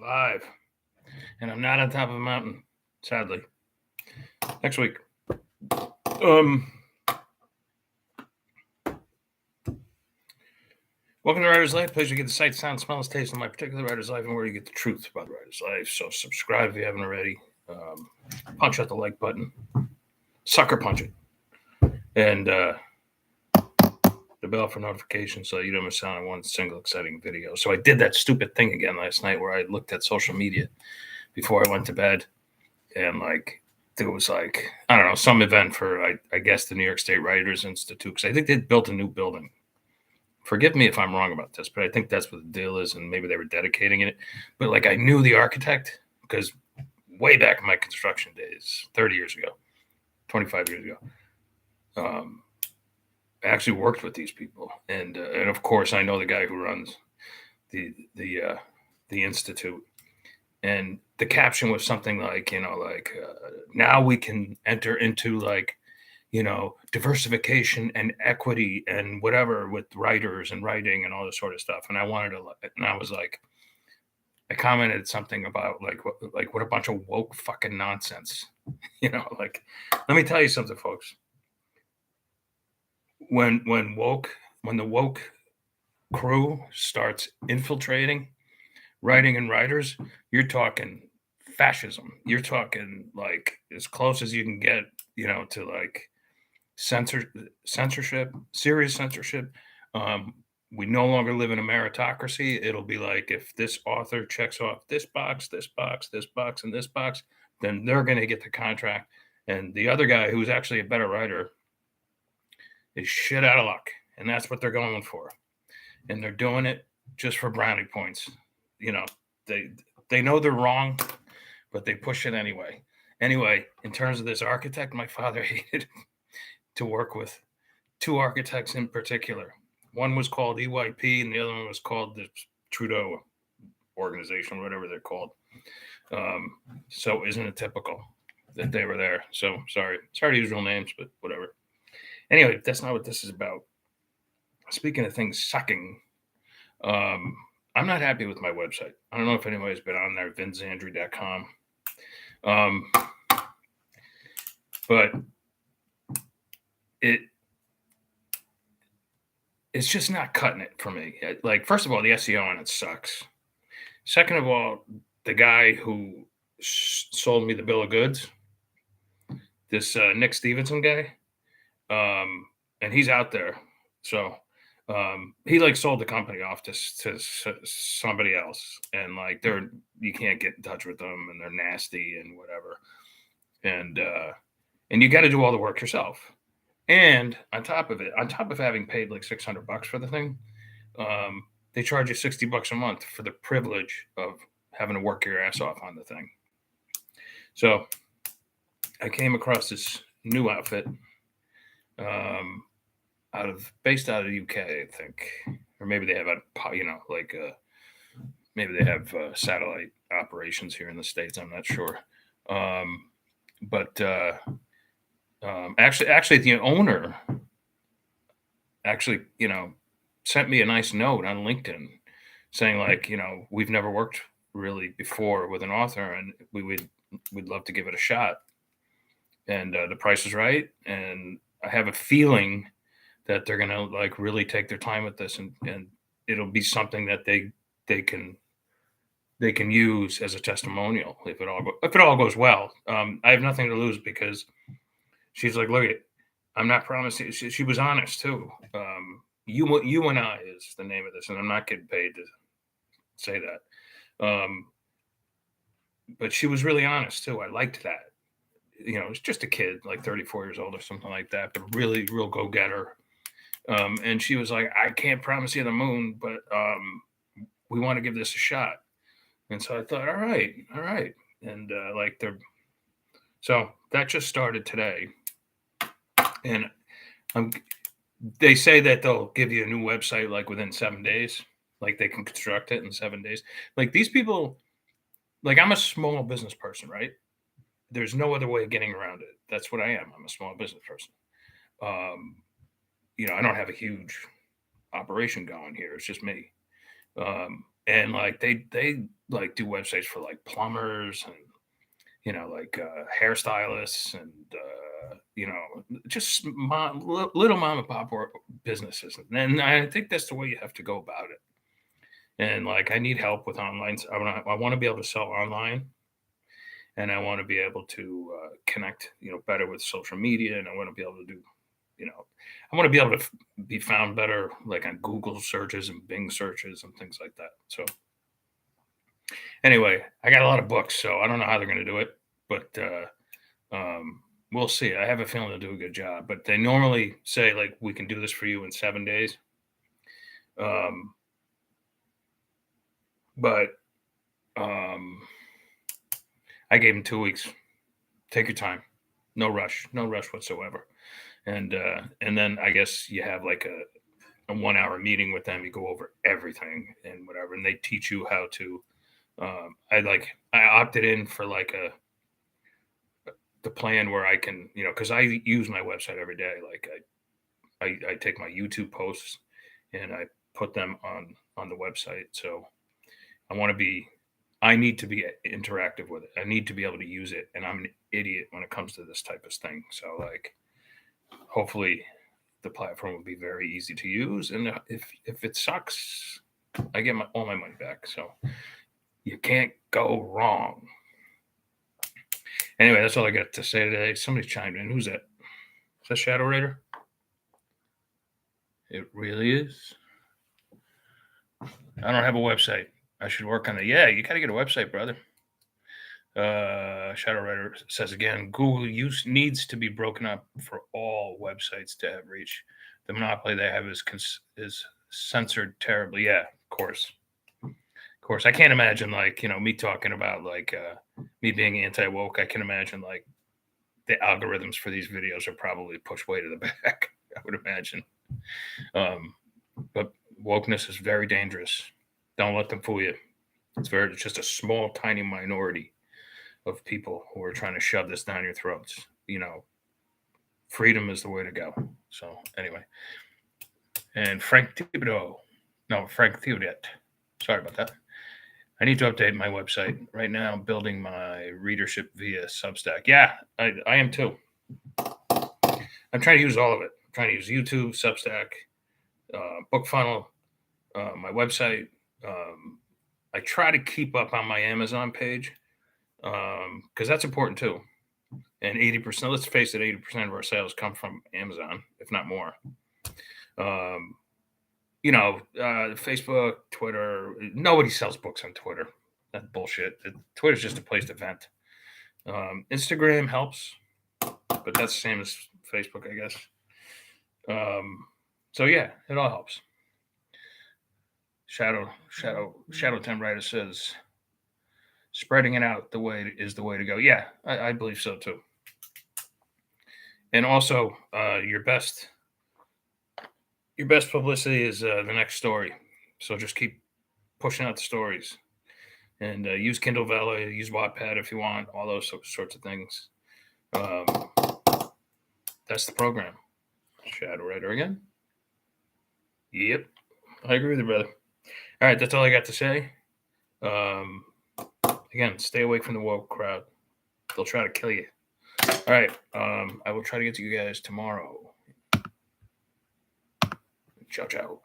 live, and I'm not on top of a mountain, sadly. Next week. Welcome to Writer's Life, place you get the sight, sound, smells, taste of my particular writer's life, and where you get the truth about the writer's life. So subscribe if you haven't already. Punch out the like button. Sucker punch it. And the bell for notifications so you don't miss out on one single exciting video. So I did that stupid thing again last night where I looked at social media before I went to bed. And there was I don't know, some event for, I guess, the New York State Writers Institute. Because I think they built a new building. Forgive me if I'm wrong about this, but I think that's what the deal is, and maybe they were dedicating it. But I knew the architect because way back in my construction days, 30 years ago, 25 years ago, I actually worked with these people, and of course I know the guy who runs the institute. And the caption was something now we can enter into diversification and equity and whatever with writers and writing and all this sort of stuff. And I commented something about what a bunch of woke fucking nonsense, let me tell you something, folks. When the woke crew starts infiltrating writing and writers, you're talking fascism. You're talking as close as you can get, to censorship, serious censorship. We no longer live in a meritocracy. It'll be like if this author checks off this box, this box, this box, and this box, then they're going to get the contract. And the other guy, who's actually a better writer, is shit out of luck. And that's what they're going for. And they're doing it just for brownie points. They know they're wrong, but they push it anyway. Anyway, in terms of this architect, my father hated to work with two architects in particular. One was called EYP, and the other one was called the Trudeau organization, whatever they're called. So isn't it typical that they were there? So sorry to use real names, but whatever. Anyway, that's not what this is about. Speaking of things sucking, I'm not happy with my website. I don't know if anybody's been on there, vinzandri.com. But it's just not cutting it for me. First of all, the SEO on it sucks. Second of all, the guy who sold me the bill of goods, this Nick Stevenson guy, and he's out there. So he sold the company off to somebody else, and you can't get in touch with them, and they're nasty and whatever. And you got to do all the work yourself. And on top of having paid $600 for the thing, they charge you $60 a month for the privilege of having to work your ass off on the thing. So I came across this new outfit, based out of the UK, I think, or maybe they have maybe they have satellite operations here in the States. I'm not sure. But actually, the owner sent me a nice note on LinkedIn saying we've never worked really before with an author, and we'd love to give it a shot. And the price is right, and I have a feeling that they're gonna really take their time with this, and it'll be something that they can use as a testimonial if it all goes well. I have nothing to lose because she's like, look, I'm not promising. She was honest too. You and I is the name of this, and I'm not getting paid to say that. But she was really honest too. I liked that. It's just a kid, 34 years old or something like that, but really real go-getter. And she was like, I can't promise you the moon, but we want to give this a shot. And so I thought, all right. And so that just started today. And they say that they'll give you a new website within 7 days. They can construct it in 7 days. These people, I'm a small business person, right? There's no other way of getting around it. That's what I am. I'm a small business person. I don't have a huge operation going here. It's just me. And they like do websites for like plumbers and like hairstylists and just little mom and pop businesses. And I think that's the way you have to go about it. And like I need help with online. I want to be able to sell online, and I want to be able to connect, better with social media, and I want to be able to do, I want to be able to be found better, like on Google searches and Bing searches and things like that. So anyway, I got a lot of books, so I don't know how they're going to do it, but we'll see. I have a feeling they'll do a good job, but they normally say like we can do this for you in 7 days. Um, but I gave them 2 weeks. Take your time, no rush whatsoever. And then I guess you have like a 1 hour meeting with them. You go over everything and whatever, and they teach you how to. I opted in for like the plan where I can, because I use my website every day. Like I take my YouTube posts and I put them on the website. So I need to be interactive with it. I need to be able to use it, and I'm an idiot when it comes to this type of thing. So like, hopefully, the platform will be very easy to use, and if it sucks, I get all my money back. So you can't go wrong. Anyway, that's all I got to say today. Somebody chimed in. Who's that? Is that Shadow Raider? It really is. I don't have a website. I should work on it. Yeah, you got to get a website, brother. Shadow Raider says again, Google use needs to be broken up for all websites to have reach. The monopoly they have is censored terribly. Yeah, of course. Of course. I can't imagine like, me talking about like me being anti-woke. I can imagine like the algorithms for these videos are probably pushed way to the back, I would imagine. But wokeness is very dangerous. Don't let them fool you. It's just a small, tiny minority of people who are trying to shove this down your throats. Freedom is the way to go. So anyway, and Frank Thibodeau. Sorry about that. I need to update my website. Right now, I'm building my readership via Substack. Yeah, I am too. I'm trying to use all of it. I'm trying to use YouTube, Substack, BookFunnel, my website. I try to keep up on my Amazon page because that's important too. And 80%, let's face it, 80% of our sales come from Amazon, if not more. Facebook, Twitter, nobody sells books on Twitter. That's bullshit. Twitter's just a place to vent. Instagram helps, but that's the same as Facebook, I guess. So yeah, it all helps. Shadow 10 Writer says spreading it out is the way to go. Yeah, I believe so too. And also, your best publicity is the next story. So just keep pushing out the stories, and use Kindle Valley, use Wattpad if you want, all those sorts of things. That's the program. Shadow Writer again. Yep, I agree with you, brother. All right, that's all I got to say. Again, stay away from the woke crowd. They'll try to kill you. All right, I will try to get to you guys tomorrow. Ciao, ciao.